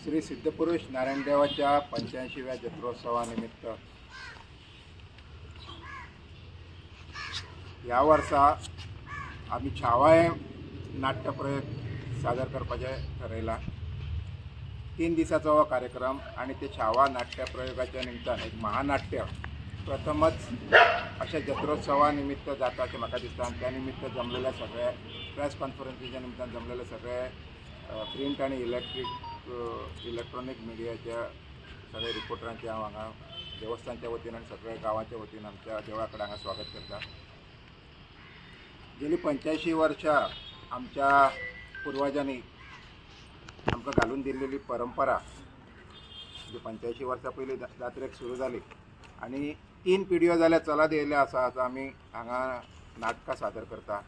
श्री सिद्धपुरुष नारायणदेवाच्या 85व्या जत्रोत्सवानिमित्त या वर्सा आम्ही छावाय नाट्यप्रयोग सादर करपाचे ठरयला. 3 दिसाचो हो कार्यक्रम आणि ते छावा नाट्यप्रयोगाच्या निमतान एक महानाट्य प्रथमच अशा जत्रोत्सवा निमित्त जाता अशें म्हाका दिसता. आणि त्या निमित्त जमलेले सगळे प्रेस कॉन्फरन्सीच्या निमतान जमलेले सगळे प्रिंट आणि इलेक्ट्रॉनिक मिडियाच्या सगळे रिपोर्टरांचे हांव हांगा देवस्थानच्या वतीन आनी सगळ्या गांवाच्या वतीन आमच्या देवळा कडेन हांगा स्वागत करता. गेली 85 वर्सां आमच्या पुर्वजांनी आमकां घालून दिल्लेली परंपरा जी 85 वर्सां पयलीं जात्रेक सुरू जाली आनी 3 पिढयो जाल्या चलत येयल्या आसा. आतां आमी हांगा नाटकां सादर करता.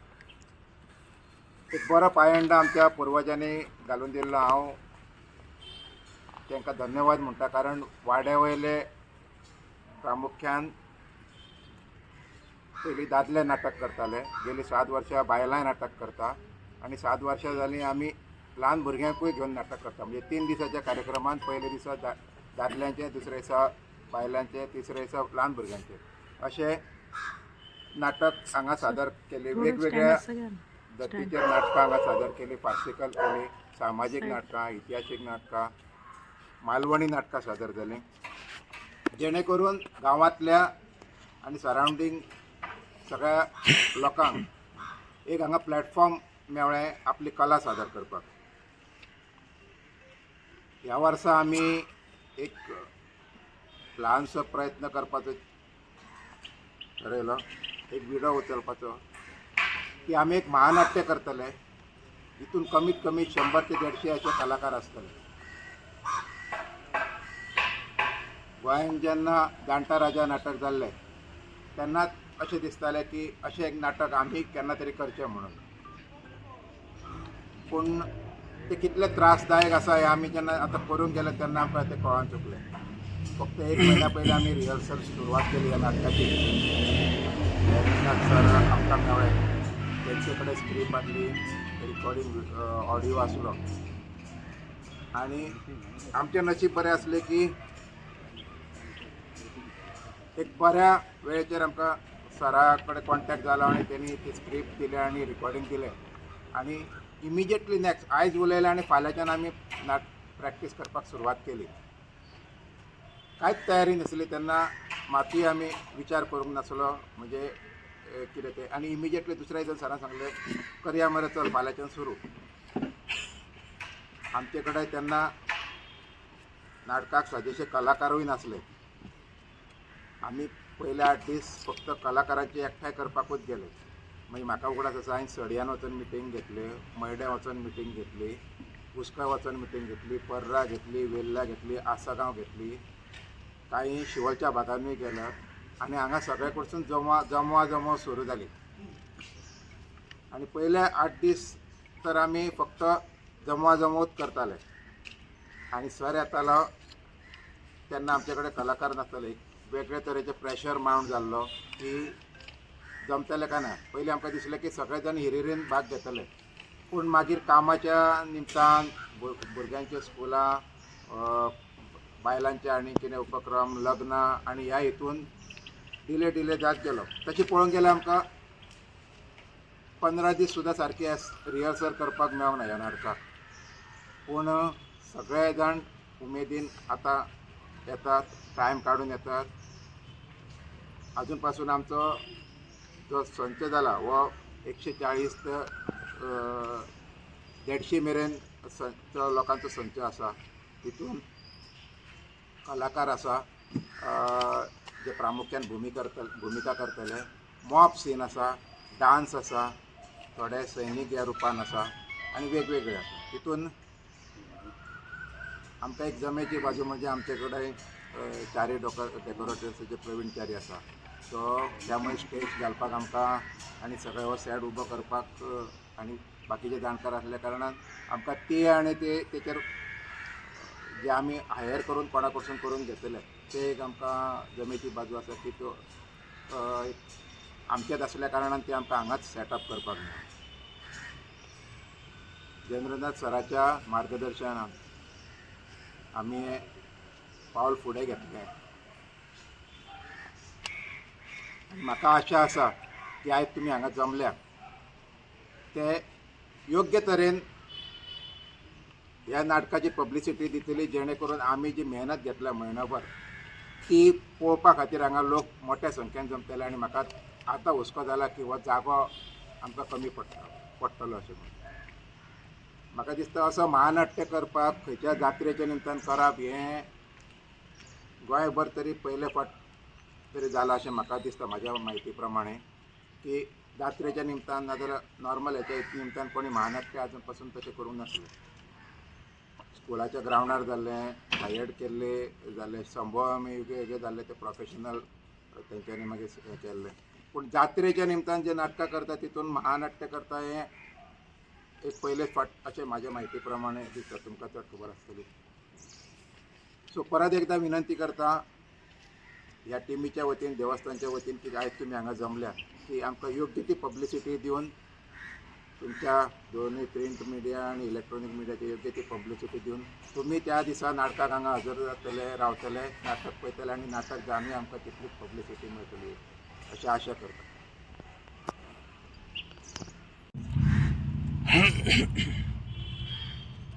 एक बरो पायंडा आमच्या पुर्वजांनी घालून दिल्लो. हांव तांकां धन्यवाद म्हणटा, कारण वाड्या वयले प्रामुख्यान पयलीं दादले नाटक करताले. गेली 7 वर्सां बायलांय नाटक करता आनी 7 वर्सां जालीं आमी ल्हान भुरग्यांकूय घेवन नाटक करता. म्हणजे 3 दिसाच्या कार्यक्रमांत पयले दिसा दादल्यांचे, दुसरे दिसा बायलांचे, तिसरे दिसा ल्हान भुरग्यांचे अशें नाटक हांगा सादर केले. वेगवेगळ्या जातीचेर नाटकां हांगा सादर केली. फार्सिकल केली, सामाजीक नाटकां, इतिहासीक नाटकां, मालवणी नाटकां सादर जालीं, जेणे करून गांवांतल्या आनी सरावंडींग सगळ्या लोकांक एक हांगा प्लॅटफॉर्म मेळ्ळें आपली कला सादर करपाक. ह्या वर्सा आमी एक ल्हानसो प्रयत्न करपाचो ठरयलो, एक विडो उचलपाचो की आमी एक महानाट्य करतले. हितून कमीत कमी 100 ते 150 अशे कलाकार आसतले. गोंयांत जेन्ना जाणटा राजा नाटक जाल्लें तेन्नाच अशें दिसतालें की अशें एक नाटक आमी केन्ना तरी करचें म्हणून. पूण ते कितले त्रासदायक आसा हें आमी जेन्ना आतां करूंक गेले तेन्ना आमकां तें कळोन चुकलें. फक्त 1 म्हयन्या पयलीं आमी रिहर्सल सुरवात केली ह्या नाटकाची. सर आमकां मेळ्ळे, तेंचे कडेन स्क्रिप्ट आसली, रिकॉर्डिंग ऑडियो आसलो आनी आमचें नशीब बरें आसलें की एक बऱ्या वेळेचेर आमकां सरा कडेन कॉन्टॅक्ट जालो आनी तेणी ती स्क्रिप्ट दिलें आनी रिकॉर्डिंग दिलें. आनी इमिजिएटली नॅक्स्ट आयज उलयलें आनी फाल्यांच्यान आमी प्रॅक्टीस करपाक सुरवात केली. कांयच तयारी नासली तेन्ना, मातूय आमी विचार करूंक नासलो म्हणजे कितें तें. आनी इमिजिएटली दुसऱ्या दिसा सरान सांगलें करया मरे चल फाल्यांच्यान सुरू. आमचे कडेन तेन्ना नाटकाक सजेशे कलाकारूय नासले. आमी पयले 8 दीस फक्त कलाकारांची एकठांय करपाकूच गेले. मागीर म्हाका उगडास आसा, हांवें सडयान वचून मिटींग घेतली, मयड्या वचून मिटींग घेतली, कुस्का वचून मिटींग घेतली, पर्रा घेतली, वेल्ला घेतली, आसागांव घेतली, कांय शिवलच्या भागांनूय गेल्या आनी हांगा सगळे कडसून जमवा सुरू जाली. आनी पयले 8 दीस तर आमी फक्त जमवूच करताले. आनी सर येतालो तेन्ना आमचे कडेन कलाकार नासताले. वेगळे तरेचे प्रेशर मावंट जाल्लो की जमतलें काय ना. पयलीं आमकां दिसलें की सगळे जाण हिरिरीन भाग घेतले, पूण मागीर कामाच्या निमतान भुरग्यांचे स्कुलां, बायलांचे आनी कितें उपक्रम, लग्नां आनी ह्या हितून डिले जात गेलो. तशें पळोवंक गेल्यार आमकां 15 दीस सुद्दां सारकी रिहर्सल करपाक मेळोंक ना ह्या नाटकाक. पूण सगळे जाण उमेदीन आतां येतात, टायम काडून येतात. अजून पासून आमचो जो संच जाला हो 140 ते 150 मेरेन लोकांचो संच आसा. हितून कलाकार आसा जे प्रामुख्यान भुमिका करतले, मॉप सीन आसा, डान्स आसा, थोडे सैनीक ह्या रुपान आसा आनी वेगवेगळे आसा. हितून आमकां एक जमेची बाजू म्हणजे आमचे कडेन चारी डेकोरेटर्साचे प्रवीण च्यारी आसा. तो त्यामुळे स्टेज घालपाक आमकां आनी सगळे हो सेट उबो करपाक आनी बाकीचे जाणकार आसल्या कारणान आमकां ते आनी तेचेर जे आमी हायर करून कोणा कडसून करून घेतले ते एक आमकां जमेची बाजू आसा की तो आमचेच असल्या कारणान ते आमकां हांगाच सेटअप करपाक मेळ्ळें. जयेंद्रनाथ सराच्या मार्गदर्शनान आमी हें पावल फुडें घेतलें. म्हाका आशा आसा की आयज तुमी हांगा जमल्यात ते योग्य तरेन ह्या नाटकाची पब्लिसिटी दितली, जेणे करून आमी जी मेहनत घेतल्या म्हयनोभर ती पळोवपा खातीर हांगा लोक मोठ्या संख्येन जमतले. आनी म्हाका आतां हुस्को जाला की हो जागो आमकां कमी पडटलो अशें म्हणून. म्हाका दिसता असो महानाट्य करपाक खंयच्या जात्रेच्या निमतान करप हें गोंयभर तरी पयले फावट तरी जालां अशें म्हाका दिसता. म्हाज्या म्हायती प्रमाणे की जात्रेच्या निमतान नाजाल्यार नॉर्मल हेच्या निमतान कोणी महानाट्य आजून पासून तशें करूंक नासलें. स्कुलाच्या ग्रावंडार जाल्लें, हायड केल्ले जाल्ले, संभव हेजे जाल्ले ते प्रोफेशनल तेंच्यांनी मागीर हें केल्लें. पूण जात्रेच्या निमतान जे नाटकां करता तितून महानाट्य करता हें एक पयलेच फावट अशें म्हाज्या म्हायती प्रमाणे दिसता. तुमकां चड खबर आसतली. सो परत एकदां विनंती करता ह्या टिमीच्या वतीन, देवस्थानच्या वतीन, की आयज तुमी हांगा जमल्या की आमकां योग्य ती पब्लिसिटी दिवन तुमच्या दोनूय प्रिंट मिडिया आनी इलेक्ट्रॉनीक मिडियाची योग्य ती पब्लिसिटी दिवन तुमी त्या दिसा नाटकाक हांगा हजर जातले, रावतले, नाटक पळयतले आनी नाटक जावनूय आमकां तितलीच पब्लिसिटी मेळटली अशी आशा करता.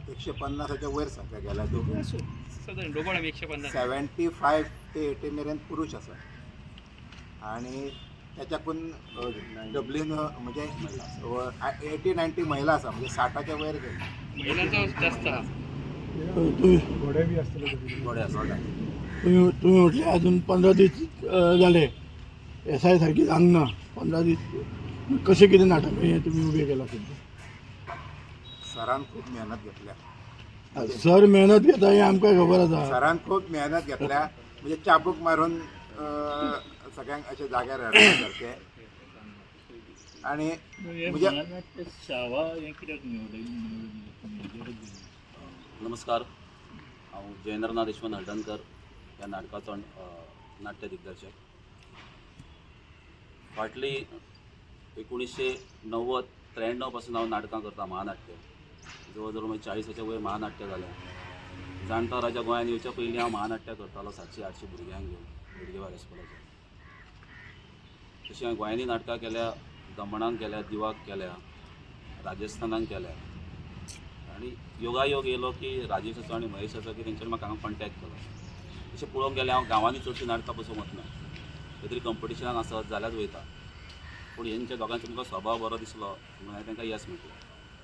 150च्या वयर संख्या गेल्या. 75 ते 80 मेरेन पुरुश आसा आनी त्याच्याकून डब्ल्यून म्हणजे 80-90 महिला आसा, म्हणजे 60च्या वयर गेली. तुम्ही म्हटले अजून 15 दीस झाले, SI सारखी जावंक ना. 15 दीस कशें कितें नाटक हें तुमी उबें केलां? सरान खूब मेहनत घेतल्या. सर मेहनत घेता हें आमकां खबर आसा. सरान खूब मेहनत घेतल्या, म्हणजे चाबूक मारून सगळ्यांक अशे जाग्यार हाडपासारके. आनी म्हणजे नमस्कार, हांव जयेंद्रनाथ यशवंत हळदणकर ह्या नाटकाचो नाट्य दिग्दर्शक. फाटली 1990-93 पासून हांव नाटकां करता, महानाट्य. जवळ जवळ 40च्या वयर महानाट्य जालें. जाणटो राजा गोंयांत येवच्या पयलीं हांव महानाट्य करतालो 700-800 भुरग्यांक घेवन बोडगेवार हायस्कुलाचेर. तशीं हांवें गोंयांनी नाटकां केल्या, दमणान केल्या, दिवाक केल्या, राजस्थानान केल्या. आनी योगायोग येयलो की राजेशाचो आनी महेशाचो की तेंच्यांनी म्हाका हांगा कॉन्टॅक्ट केलो. तशें पळोवंक गेल्यार हांव गांवांनी चडशीं नाटकां बसूंक वचना. खंय तरी कंपिटिशनाक आसत जाल्यार वयता. पूण हेंच्या दोगांचो म्हाका स्वभाव बरो दिसलो म्हणून हांवें तांकां येस म्हटलें.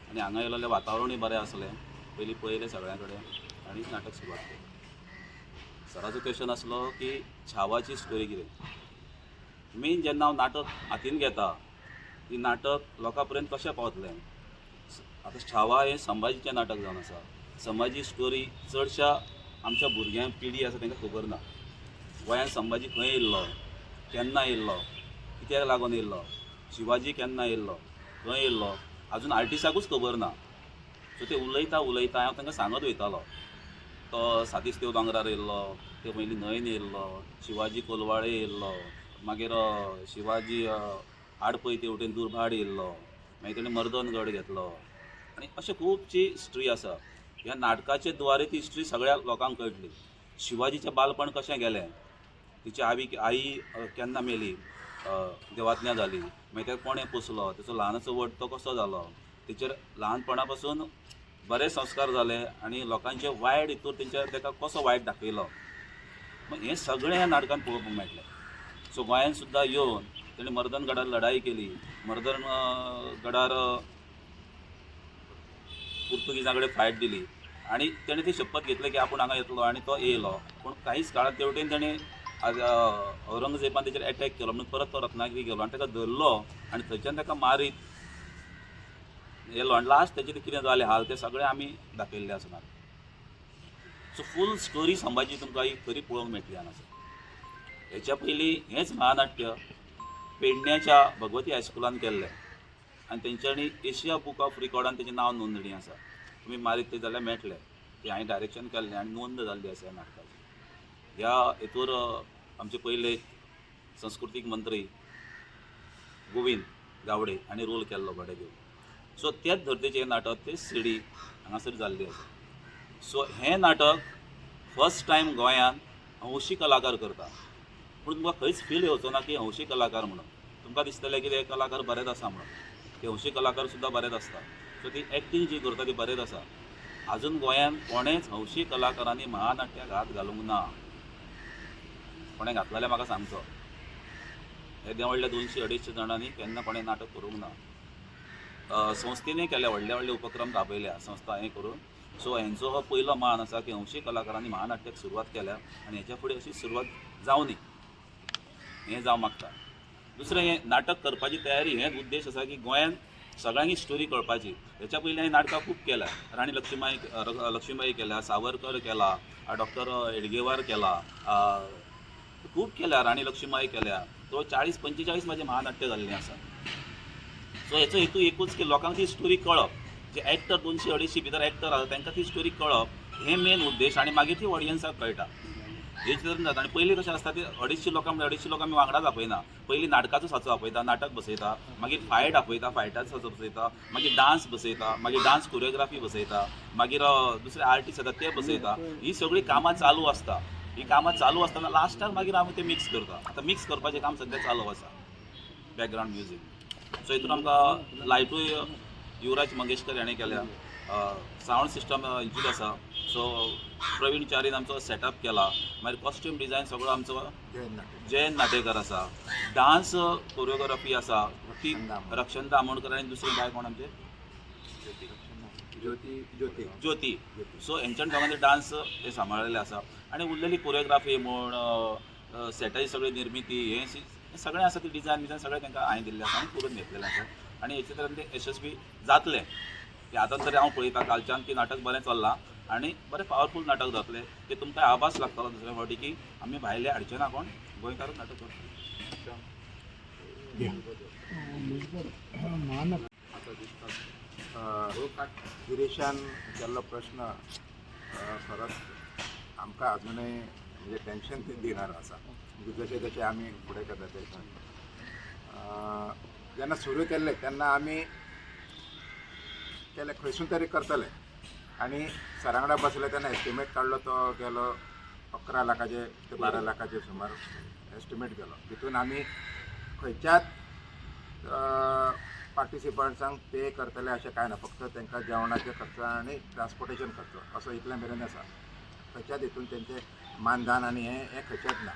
आनी हांगा येयलो जाल्यार वातावरणूय बरें आसलें. पयलीं पळयलें सगळ्यां कडेन आनी नाटक सुरवात केली. सराचो क्वेश्चन आसलो की छावाची स्टोरी कितें. मेन जेन्ना हांव नाटक हातीन घेता ती नाटक लोकां पर्यंत कशें पावतलें. आतां छावा हें संभाजीचें नाटक जावन आसा. संभाजी स्टोरी चडशा आमच्या भुरग्यांक पिढी आसा तांकां खबर ना. गोंयांत संभाजी खंय येयल्लो, केन्ना येयल्लो, कित्याक लागून येयल्लो, शिवाजी केन्ना येयल्लो, खंय येयल्लो, आजून आर्टिस्टाकूच खबर ना. सो ते उलयता हांव तांकां सांगत वयतालो. तो सातिस्तेव दोंगरार येयल्लो, ते पयलीं न्हंयेन येयल्लो, शिवाजी कोलवाळे येयल्लो, मागीर शिवाजी आडपय तेवटेन दुर्भाट येयल्लो, मागीर तेणें मर्दनगड घेतलो. आनी अशें खुबशी हिस्ट्री आसा. ह्या नाटकाचे द्वारे ती हिस्ट्री सगळ्या लोकांक कळटली. शिवाजीचें बालपण कशें गेलें, तिची आई केन्ना मेली, देवाज्ञा जाली, मागीर ताका कोणें पोसलो, तेचो ल्हानचो व्हड तो कसो जालो, तेचेर ल्हानपणा पासून बरे संस्कार जाले आनी लोकांचे वायट हितूर ताका कसो वायट दाखयलो. मग हें सगळें ह्या नाटकांत पळोवपाक मेळटलें. सो गोंयांत सुद्दां येवन तेणें मर्दनगडार लढाई केली. मर्दनगडार पुर्तुगीजां कडेन फायट दिली आनी तेणें ती शपथ घेतली की आपूण हांगा येतलो आनी तो येयलो. पूण कांयच काळात तेवटेन तेणें औरंगजेबान तेचेर एटॅक केलो म्हणून परत तो रत्नागिरी गेलो आनी ताका धरलो आनी थंयच्यान ताका मारीत येयलो आनी लास्ट तेचें कितें जालें हाल तें सगळें आमी दाखयल्लें आसा. सो फूल स्टोरी संभाजी तुमकां ही खरी पळोवंक मेळटली हांगासर. हेच्या पयलीं हेंच महानाट्य पेडण्याच्या भगवती हायस्कुलान केल्लें आनी तेंच्यांनी एशिया बूक ऑफ रिकॉर्डान तेचें नांव नोंदणी आसा. तुमी मारीत ते जाल्यार मेळटलें. तें हांवें डायरेक्शन केल्लें आनी नोंद जाल्ली आसा ह्या नाटकाची. ह्या हेतूर आमचे पयले संस्कृतीक मंत्री गोविंद गावडे हांणी रोल केल्लो बडे देव. सो तेच धर्तेचें नाटक तेच सिडी हांगासर जाल्लें आसा. सो हें नाटक फर्स्ट टायम गोंयांत हौशी कलाकार करता. पूण तुमकां खंयच फील येवचो ना की हौशी कलाकार म्हणून. तुमकां दिसतलें की हे कलाकार बरेच आसा म्हणून. ते हौशी कलाकार सुद्दां बरेच आसता. सो ती एक्टींग जी करता ती बरेच आसा. आजून गोंयांत कोणेच हौशी कलाकारांनी महानाट्याक हात घालूंक ना. कोणें घातलो जाल्यार म्हाका सांगचो. येद्या व्हडल्या 200-250 जाणांनी केन्ना कोणें नाटक करूंक ना. संस्थेनूय केल्या व्हडले व्हडले उपक्रम राबयल्या संस्था हें करून. सो हेंचो हो पयलो मान आसा की हौशी कलाकारांनी महानाट्याक सुरवात केल्या आनी हेच्या फुडें अशी सुरवात जावं दी हें जावं मागता. दुसरें हें नाटक करपाची तयारी हेच उद्देश आसा की गोंयांत सगळ्यांनी स्टोरी कळपाची. हेच्या पयलीं हांवें नाटकां खूब केल्या. राणी लक्ष्मीबाई केल्या, सावरकर केला, डॉक्टर एडगेवार केला, खूब केल्या, राणी लक्ष्मीबाई केल्या. तो 40-45 माझे महानाट्य जाल्लीं आसा. सो हेचो हेतू एकूच की लोकांक ती स्टोरी कळप. जे एक्टर 200-250 भितर एक्टर आसा तांकां ती स्टोरी कळप हें मेन उद्देश आनी मागीर ती ऑडियन्साक कळटा. हेच तरेन जाता. आनी पयलीं कशें आसता ते 250 लोकां म्हणजे 250 लोकां आमी वांगडाच आपयना. पयलीं नाटकाचो साचो आपयता, नाटक बसयता, मागीर फायट आपयता, फायटाचो साचो बसयता, मागीर डान्स बसयता, मागीर डान्स कोरियोग्राफी बसयता, मागीर दुसरे आर्टिस्ट येता ते बसयता. ही सगळीं कामां चालू आसता. ही कामां चालू आसतना लास्टाक मागीर आमी ते मिक्स करता. आतां मिक्स करपाचें काम सद्या चालू आसा. Background music. सो हितून आमकां लायटूय युवराज मंगेशकर हाणें केल्या. सावंड सिस्टम हेंचीच आसा. सो प्रवीण च्यारीन आमचो सेटअप केला. मागीर कॉस्ट्यूम डिझायन सगळो आमचो जयंत नाटेकर आसा. डान्स कोरियोग्राफी आसा ती रक्षंदा आमोणकर आनी दुसरी बाय कोण आमचे ज्योती. सो हेंच्यान दोगांनी डान्स हे सांबाळलेले आसा. आनी उरलेली कोरियोग्राफी म्हण सेटाची सगळी निर्मिती हें सगळें आसा ती डिझायन सगळें तांकां हांवें दिल्लें आसा आनी करून घेतलेलें आसा. आनी हेचे तरेन तें यशस्वी जातलें. की आतां तरी हांव पळयता कालच्यान की नाटक बरें चल्लां आनी बरें पावरफूल नाटक जातलें. की तुमकां आभास लागतलो दुसरे फावटी की आमी भायले हाडचे ना कोण गोंयकारूच नाटक करता. गिरीशान केल्लो प्रश्न खरोच आमकां अजुनूय म्हणजे टेन्शन दिनार आसा. म्हणजे जशें जशें आमी फुडें करता तशें जेन्ना सुरू केल्लें तेन्ना आमी केलें खंयसून तरी करतले आनी सरा वांगडा बसले तेन्ना एस्टिमेट काडलो तो गेलो 11 लाखाचे ते 12 लाखाचे सुमार एस्टिमेट गेलो. तितून आमी खंयच्याच पार्टिसिपंट्सांक पे करतले अशें कांय ना. फक्त तांकां जेवणाचे खर्च आनी ट्रान्सपोर्टेशन खर्च असो इतले मेरेन आसा. खंयच्याच हितून तेंचे मानधन आनी हें खंयचेंच ना.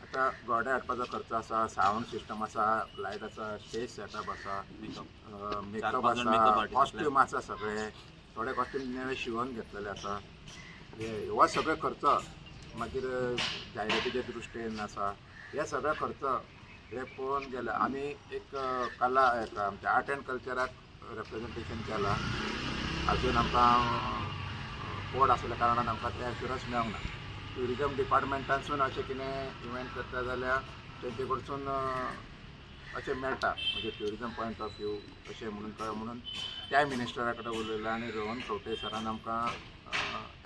आतां घोडे हाडपाचो खर्च आसा, सावंड सिस्टम आसा, लायट आसा, स्टेज सेटअप आसा, मेकअप आसा, कॉस्ट्यूम आसा सगळे. थोडे कॉस्ट्यूम नेवे शिवून घेतलेले आसा. हो सगळे खर्च मागीर जायरातीचे दृश्टीन आसा. हे सगळे खर्च हे पळोवन गेले आमी एक कला आमच्या आर्ट एंड कल्चराक रिप्रेझेंटेशन केलां. अजून आमकां कोड आसल्या कारणान आमकां ते एश्युरन्स मेळोंक ना. ट्युरिजम डिपार्टमेंटानसून अशें कितें इव्हेंट करता जाल्यार तेंचे कडसून अशें मेळटा. म्हणजे ट्युरिजम पॉयंट ऑफ व्यू अशें म्हणून त्या मिनिस्टरा कडेन उलयलें आनी रोहन खंवटे सरान आमकां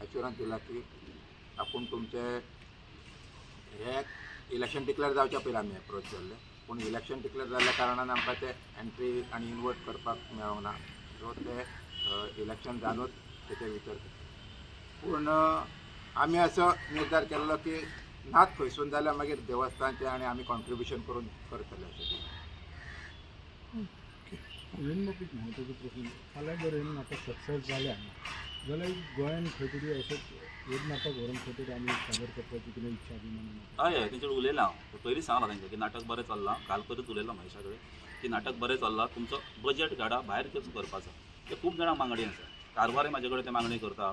एश्युरन्स दिला की आपूण तुमचे हे इलेक्शन डिक्लेअर जावच्या पयलीं आमी एप्रोच केल्ले. पूण इलेक्शन डिक्लेअर जाल्ल्या कारणान आमकां ते एंट्री आनी इनवर्ट करपाक मेळोंक ना. सो ते इलेक्शन जावनूच तेचे भितर. पूण आमी असो निर्धार केल्लो की नात खंयसून जाल्यार मागीर देवस्थानचे आनी आमी कॉन्ट्रिब्युशन करून करतले अशें. एक महत्वाचो प्रश्न. फाल्यां जर हें नाटक सक्सेस जालें जाल्यार गोंयांत खंय तरी अशें एक नाटक व्हरून खंय तरी आमी सादर करपाची कितें इच्छा बी म्हणून. हय तेंचेर उलयलां हांव. पयलीं सांगलां तांकां की नाटक बरें चल्लां. काल परत उलयलां महेशा कडेन की नाटक बरें चल्लां. तुमचो बजेट काडा भायर खर्च करपाचो. ते खूब जाणांक मागणी आसा. कारवारय म्हाजे कडेन ते मागणी करता.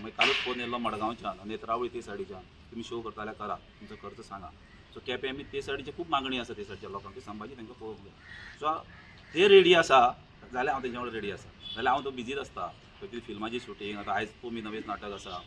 मागीर कालूच फोन येयल्लो मडगांवच्यान नेत्रावळी ते सायडीच्यान तुमी शो करता जाल्यार करा तुमचो खर्च सांगा. सो केपें आमी ते सायडीचे खूब मागणी आसा ते सायडच्या लोकांक संभाजी तांकां पळोवंक जाय. सो ते रेडी आसा जाल्यार हांव तेंच्या वांगडा रेडी आसा. जाल्यार हांव तो बिजीच आसता. खंय तरी फिल्माची शूटिंग आतां आयज पोमी नवेंच नाटक आसा.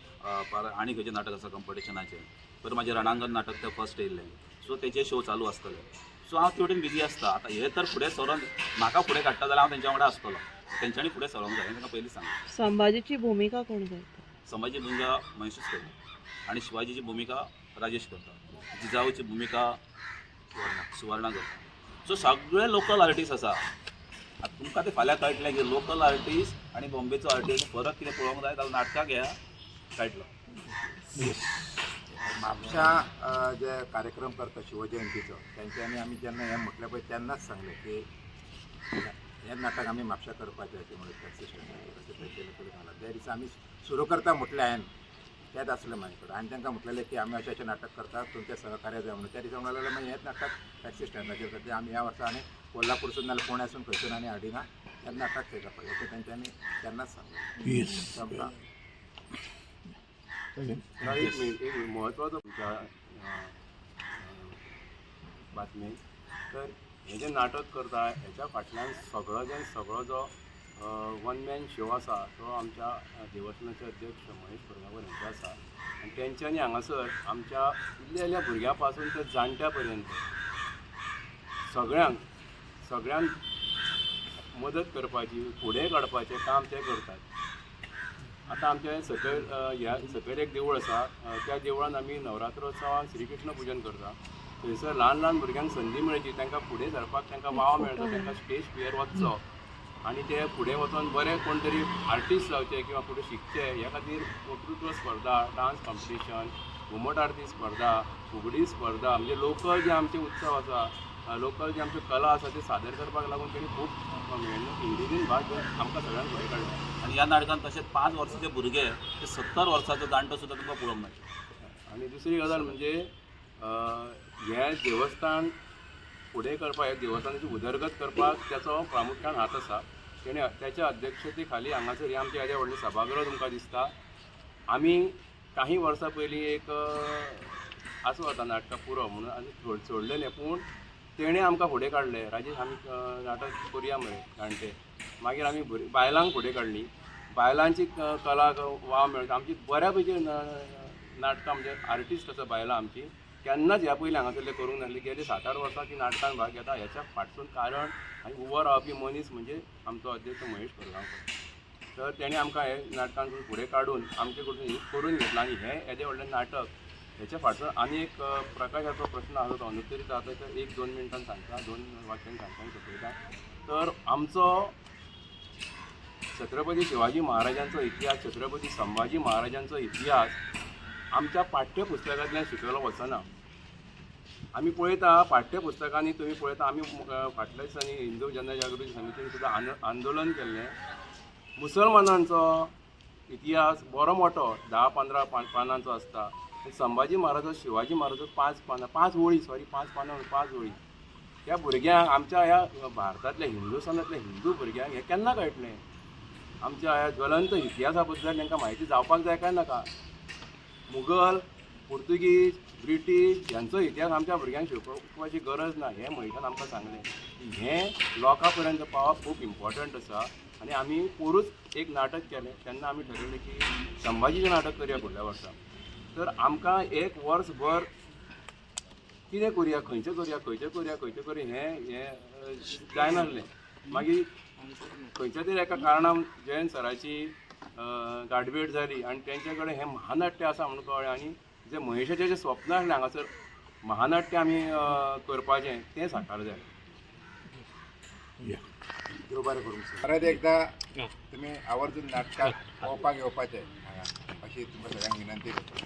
आनी खंयचें नाटक आसा कॉम्पिटिशनाचें. तर म्हाजें रणांगण नाटक ते फर्स्ट येयल्लें. सो तेचे शो चालू आसतले. सो हांव ते वटेन बिजी आसता. आतां हे तर फुडें सरोन म्हाका फुडें काडटा जाल्यार हांव तेंच्या वांगडा आसतलो. तेंच्यांनी फुडें सरोंक जाय हें तांकां पयलीं सांगलां. संभाजीची भूमिका कोण करता? संभाजी भुमिका महेशूच करता आनी शिवाजीची भूमिका राजेश करता. जिजाऊची भूमिका सुवर्णा करता. सो सगळे लोकल आर्टिस्ट आसा. आतां तुमकां ते फाल्यां कळटलें की लोकल आर्टिस्ट आनी बॉम्बेचो आर्टिस्ट फरक कितें पळोवंक जाय जाल्यार नाटकां घ्या कळटलो. म्हापशा जे कार्यक्रम करता शिवजयंतीचो त्यांच्यानी आमी जेन्ना हें म्हटलें पळय तेन्नाच सांगलें की हें नाटक आमी म्हापशा करपाचें अशें म्हणून टॅक्सी स्टँडाचेर अशें पळय केलें करून घाला. त्या दिसा आमी सुरू करता म्हटलें हांवें तेच आसलें म्हाजे कडेन आनी तांकां म्हटलेलें की आमी अशें नाटक करतात तुमचें सहकार्य जाय म्हणून. त्या दिसा म्हणाले मागीर हेंच नाटक टॅक्सी स्टँडाचेर करता आमी ह्या वर्सा आनी कोल्हापूरसून नाल्यार पुण्यासून खंयसून आनी हाडिना हें नाटक केलं पळय अशें तेंच्यांनी तेन्नाच सांगलें. येस आमकां एक महत्वाचो तुमच्या बातमी तर हे जे नाटक करता हेच्या फाटल्यान सगळो जो वन मॅन शो आसा तो आमच्या देवस्थानाचे अध्यक्ष महेश बोरगांवकर यांचे आसा आनी तेंच्यांनी हांगासर आमच्या इल्ल्या भुरग्यां पासून ते जाणट्या पर्यंत सगळ्यांक मदत करपाची फुडें काडपाचें काम ते करतात. आतां आमचे सकयल एक देवूळ आसा त्या देवळान आमी नवरात्रोत्सवाक श्री कृष्ण पुजन करता. थंयसर ल्हान भुरग्यांक संदी मेळची तांकां फुडें सरपाक तांकां वाव मेळटा तांकां स्टेज फियर वचचो आनी ते फुडें वचून बरे कोण तरी आर्टिस्ट जावचे किंवा फुडें शिकचे ह्या खातीर वक्तृत्व स्पर्धा डान्स कॉम्पिटिशन घुमट आरती स्पर्धा फुगडी स्पर्धा म्हणजे लोकल जे आमचे उत्सव आसा लोकल जे आमच्यो कला आसा ते सादर करपाक लागून तेणी खूब इंग्लिजीन भाग घेवन आमकां सगळ्यांक भंय काडला. आनी ह्या नाटकांत तशेंच 5 वर्साचे भुरगे ते 70 वर्साचो जाणटो सुद्दां तुमकां पळोवंक मेळटा. आनी दुसरी गजाल म्हणजे हें देवस्थान फुडें करपाक हे देवस्थानाची उदरगत करपाक त्याचो प्रामुख्यान हात आसा. तेणे त्याच्या अध्यक्षते खाली हांगासर हे आमचे येदे व्हडलें सभागृह तुमकां दिसता. आमी काही वर्सां पयलीं एक आसूं आतां नाटकां पुरो म्हणून आनी सोडलेलें पूण तेणें आमकां फुडें काडलें. राजेश आमी नाटक करुया मरे जाणटे मागीर आमी बायलांक फुडें काडलीं. बायलांची कला वाव मेळटा आमची बऱ्या पैकी नाटकां म्हणजे आर्टिस्ट आसा बायलां आमची केन्नाच ह्या पयलीं हांगासरले करूंक नासली. गेली 7-8 वर्सां ती नाटकान भाग घेता. हेच्या फाटसून कारण आनी उबो रावपी मनीस म्हणजे आमचो अध्यक्ष महेश बोरगांवकर. तर तेणें आमकां हे नाटकांतून फुडें काडून आमचे कडसून करून घेतलां आनी हें येदें व्हडलें नाटक हेच्या फाटसून आनी एक प्रकाशाचो प्रश्न आसा तो अनुत्तरीत आसा तो 1-2 मिनटान सांगता 2 वाक्यान सांगपाक सोदता. तर आमचो छत्रपती शिवाजी महाराजांचो इतिहास छत्रपती संभाजी महाराजांचो इतिहास आमच्या पाठ्यपुस्तकांतल्यान शिकयलो वचना. आमी पळयता पाठ्यपुस्तकांनी तुमी पळयता आमी फाटल्या दिसांनी हिंदू जनजागृती समितीन सुद्दां आंदोलन केल्लें. मुसलमानांचो इतिहास बरो मोठो 10-15 पानांचो आसता. संभाजी महाराजो शिवाजी महाराजो 5 ओळी. त्या भुरग्यांक आमच्या ह्या भारतांतल्या हिंदुस्थानांतल्या हिंदू भुरग्यांक हें केन्ना कळटलें. आमच्या ह्या ज्वलंत इतिहासा बद्दल तांकां म्हायती जावपाक जाय काय नाका. मुघल पुर्तुगीज ब्रिटीश ह्यांचो इतिहास आमच्या भुरग्यांक शिकोवपाची गरज ना. हें महेशान आमकां सांगलें की हें लोकां पर्यंत पावप खूब इम्पॉर्टंट आसा. आनी आमी पोरूच एक नाटक केलें तेन्ना आमी ठरयलें की संभाजीचें नाटक करया फुडल्या वर्सा. तर आमकां एक वर्सभर कितें करुया खंयचें करुया हें जायनासलें. मागीर खंयच्या तरी एका कारणान जयंत सराची गाडबेट जाली आनी तेंचे कडेन हें महानाट्य आसा म्हणून कळ्ळें. आनी जे महेशाचें जें स्वप्न आसलें हांगासर महानाट्य आमी करपाचें तें साकार जालें. देव बरें करूंक परत एकदां तुमी आवर्जून नाटकाक पळोवपाक येवपाचें हांगा अशी तुमकां सगळ्यांक विनंती करता.